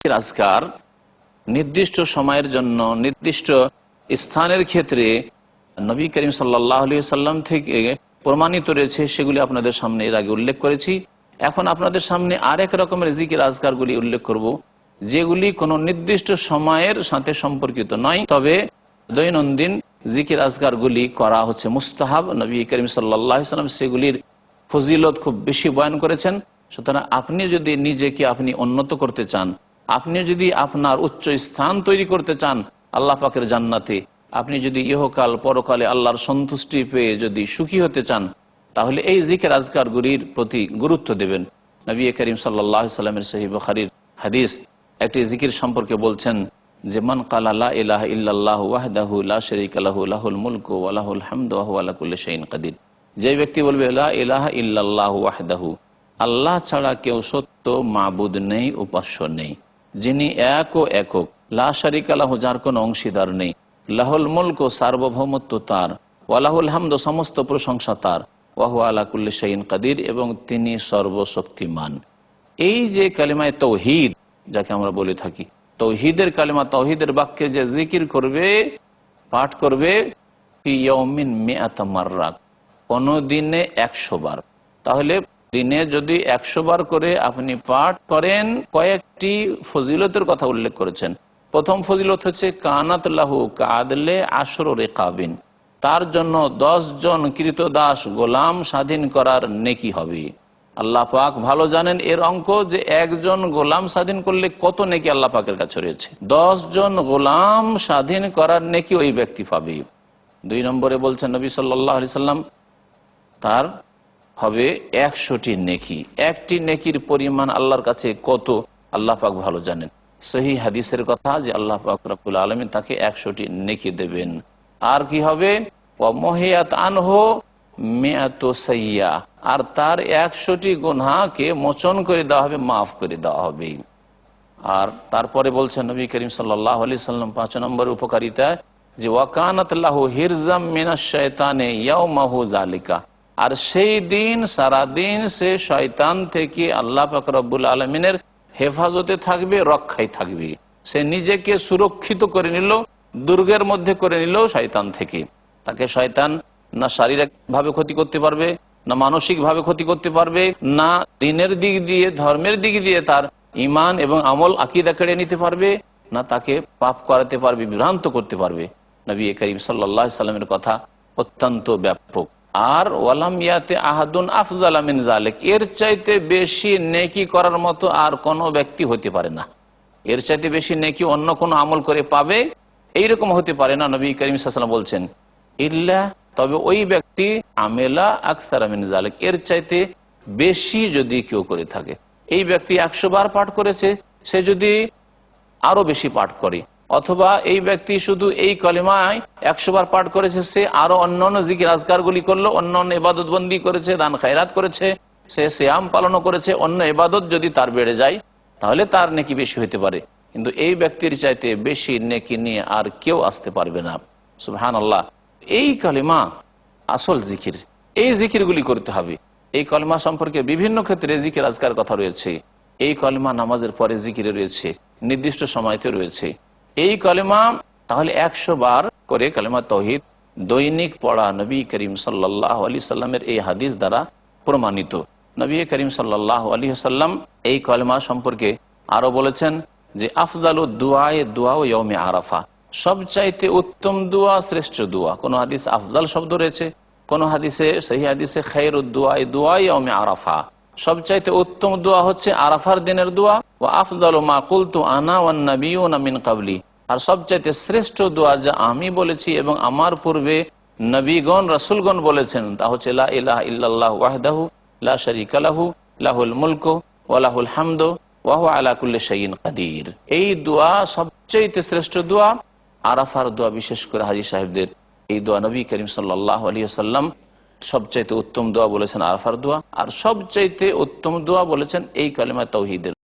আজকার নির্দিষ্ট সময়ের জন্য নির্দিষ্ট স্থানের ক্ষেত্রে নবী করিম সাল্লাল্লাহু আলাইহি সাল্লাম থেকে প্রমাণিত রয়েছে, সেগুলি আপনাদের সামনে এর আগে উল্লেখ করেছি। এখন আপনাদের সামনে আরেক রকমের জিকির আজকারগুলি উল্লেখ করব, যেগুলি কোনো নির্দিষ্ট সময়ের সাথে সম্পর্কিত নয়, তবে দৈনন্দিন জিকির আজকারগুলি করা হচ্ছে মুস্তাহাব। নবী করিম সাল্লাল্লাহু আলাইহি সাল্লাম সেগুলির ফজিলত খুব বেশি বয়ান করেছেন। সুতরাং আপনি যদি নিজেকে আপনি উন্নত করতে চান, আপনি যদি আপনার উচ্চ স্থান তৈরি করতে চান আল্লাহ পাকের জান্নাতে, আপনি যদি ইহকাল পরকালে আল্লাহর সন্তুষ্টি পেয়ে যদি সুখী হতে চান, তাহলে এই জিকির আজকারগুলির প্রতি গুরুত্ব দেবেন। নবী করিম সাল্লাল্লাহু আলাইহি সাল্লামের সহিহ বুখারীর হাদিস একটি জিকির সম্পর্কে বলছেন যে, মান ক্বালা লা ইলাহা ইল্লাল্লাহু ওয়াহদাহু লা শারীকা লাহু লাহুল মুলকু ওয়া লাহুল হামদু ওয়া হুয়া আলা কুল্লি শাইইন কাদির। যে ব্যক্তি বলবে লা ইলাহা ইল্লাল্লাহু ওয়াহদাহু, আল্লাহ ছাড়া কেউ সত্য মাবুদ নেই, উপাস্য নেই, যিনি এক ও একক, লা শারীকা লাহু, যার কোনো অংশীদার নেই, লাহুল মুলকু, সার্বভৌমত্ব তার, ওয়া লাহুল হামদু, সমস্ত প্রশংসা তার, ওয়া হুয়া আলা কুল্লি শাইইন কাদির, এবং তিনি সর্বশক্তিমান। এই যে কালিমায়ে তাওহীদ যাকে আমরা বলে থাকি, তাওহীদের কালিমা, তাওহীদের বাক্যে যে জিকির করবে, পাঠ করবে, ফি ইয়াউমিন মিআতা মাররা, কোনো দিনে 100 বার। তাহলে দিনে যদি 100 বার করে আপনি পাঠ করেন, কয়েকটি ফজিলতের কথা উল্লেখ করেছেন। প্রথম ফজিলত হচ্ছে কানাত লাহু কাদলে আশরু রিকাবিন, তার জন্য 10 জন কৃতদাস গোলাম স্বাধীন করার নেকি হবে। আল্লাহ পাক ভালো জানেন এর অঙ্ক, যে একজন গোলাম স্বাধীন করলে কত নেকি আল্লাহ পাকের কাছে রয়েছে। 10 জন গোলাম স্বাধীন করার নেকি ওই ব্যক্তি পাবে। 2 নম্বরে বলছেন নবী সাল্লাল্লাহু আলাইহি সাল্লাম, তার হবে 100টি নেকি। একটি নেকির পরিমাণ আল্লাহর কাছে কত আল্লাহ পাক ভালো জানেন। সহিহ হাদিসের কথা যে আল্লাহ পাক রব্বুল আলামিন তাকে 100টি নেকি দেবেন। আর কি হবে, ওয়া মুহিয়াত আনহু মিআতু সাইয়্যা, আর তার 100টি গুনাহকে মোচন করে দেওয়া হবে, মাফ করে দেওয়া হবে। আর তারপরে বলছেন নবী করিম সাল্লাল্লাহু আলাইহি সাল্লাম 5 নম্বর উপকারিতা, যে ওয়া কানাত লাহু হিরজাম মিনাশ শাইতানি ইয়াওমাহু যালিকা, আর সেই দিন সারাদিন সে শয়তান থেকে আল্লাহ পাক রব্বুল আলামিনের হেফাজতে থাকবে, রক্ষায় থাকবে। সে নিজেকে সুরক্ষিত করে নিল, দুর্গের মধ্যে করে নিল শয়তান থেকে। তাকে শয়তান না শারীরিকভাবে ক্ষতি করতে পারবে, না মানসিকভাবে ক্ষতি করতে পারবে, না দিনের দিক দিয়ে, ধর্মের দিক দিয়ে তার ঈমান এবং আমল আকীদা কেড়ে নিতে পারবে, না তাকে পাপ করাতে পারবে, বিভ্রান্ত করতে পারবে। নবী করিম সাল্লাল্লাহু আলাইহি সাল্লামের কথা অত্যন্ত ব্যাপক। আর ওয়ালাম ইয়াতে আহাদুন আফজালা মিন যালিক, এর চাইতে বেশি নেকি করার মতো আর কোনো ব্যক্তি হতে পারে না। এর চাইতে বেশি নেকি অন্য কোনো আমল করে পাবে এইরকম হতে পারে না। নবী করিম সাল্লাল্লাহু আলাইহি ওয়াসাল্লাম বলছেন, ইল্লা, তবে ওই ব্যক্তি আমেলা আকসারা মিন যালিক, এর চাইতে বেশি যদি কেউ করে থাকে। এই ব্যক্তি 100 বার পাঠ করেছে, সে যদি আরো বেশি পাঠ করে, অথবা এই ব্যক্তি শুধু এই কলিমায় 100 বার পাঠ করেছে, সে আরো অন্যান্য জিকির আজকারগুলি করলো, অন্যান্য ইবাদত বন্দি করেছে, দান খায়রাত করেছে, সে সিয়াম পালনও করেছে, অন্য ইবাদত যদি তার বেড়ে যায় তাহলে তার নেকি বেশি হতে পারে। কিন্তু এই ব্যক্তির চাইতে বেশি নেকি নিয়ে আর কেউ আসতে পারবে না। সুবহানাল্লাহ। এই কালিমা আসল জিকির, এই জিকিরগুলি করতে হবে। এই কলিমা সম্পর্কে বিভিন্ন ক্ষেত্রে জিকির আজকার কথা রয়েছে। এই কলিমা নামাজের পরে জিকিরে রয়েছে, নির্দিষ্ট সময়তে রয়েছে। এই কলিমা তাহলে 100 বার করে কালিমা তাওহীদ দৈনিক পড়া নবী করিম সাল্লাল্লাহু আলাইহি সাল্লামের এই হাদিস দ্বারা প্রমাণিত। নবী করিম সাল্লাল্লাহু আলাইহি সাল্লাম এই কলিমা সম্পর্কে আরো বলেছেন যে, আফজালুদ দুআয়ে দুআউ ইয়াউমে আরাফা, সবচাইতে উত্তম দোয়া, শ্রেষ্ঠ দোয়া। কোন হাদিস আফজাল শব্দ রয়েছে, কোন হাদিসে, সহিহ হাদিসে খায়রুদ দুআয়ে দুআ ইয়াউমে আরাফা, সবচাইতে উত্তম দোয়া হচ্ছে আরাফার দিনের দোয়া। ওয়া আফজালু মা কুলতু আনা ওয়ান নাবিয়ুনা মিন ক্বাবলি, আর সবচাইতে শ্রেষ্ঠ দোয়া যা আমি বলেছি এবং আমার পূর্বে নবীগণ রাসূলগণ বলেছেন, তা হচ্ছে লা ইলাহা ইল্লাল্লাহু ওয়াহদাহু লা শারীকা লাহু লাহুল মুলকু ওয়া লাহুল হামদু ওয়া হুয়া আলা কুল্লি শাইইন কাদির। এই দোয়া সবচাইতে শ্রেষ্ঠ দোয়া। আরাফার দোয়া, বিশেষ করে হাজী সাহেবদের এই দোয়া নবী করিম সাল্লাল্লাহু আলাইহি ওয়াসাল্লাম সবচাইতে উত্তম দোয়া বলেছেন আরাফার দোয়া, আর সবচাইতে উত্তম দোয়া বলেছেন এই কালিমা তাওহীদের।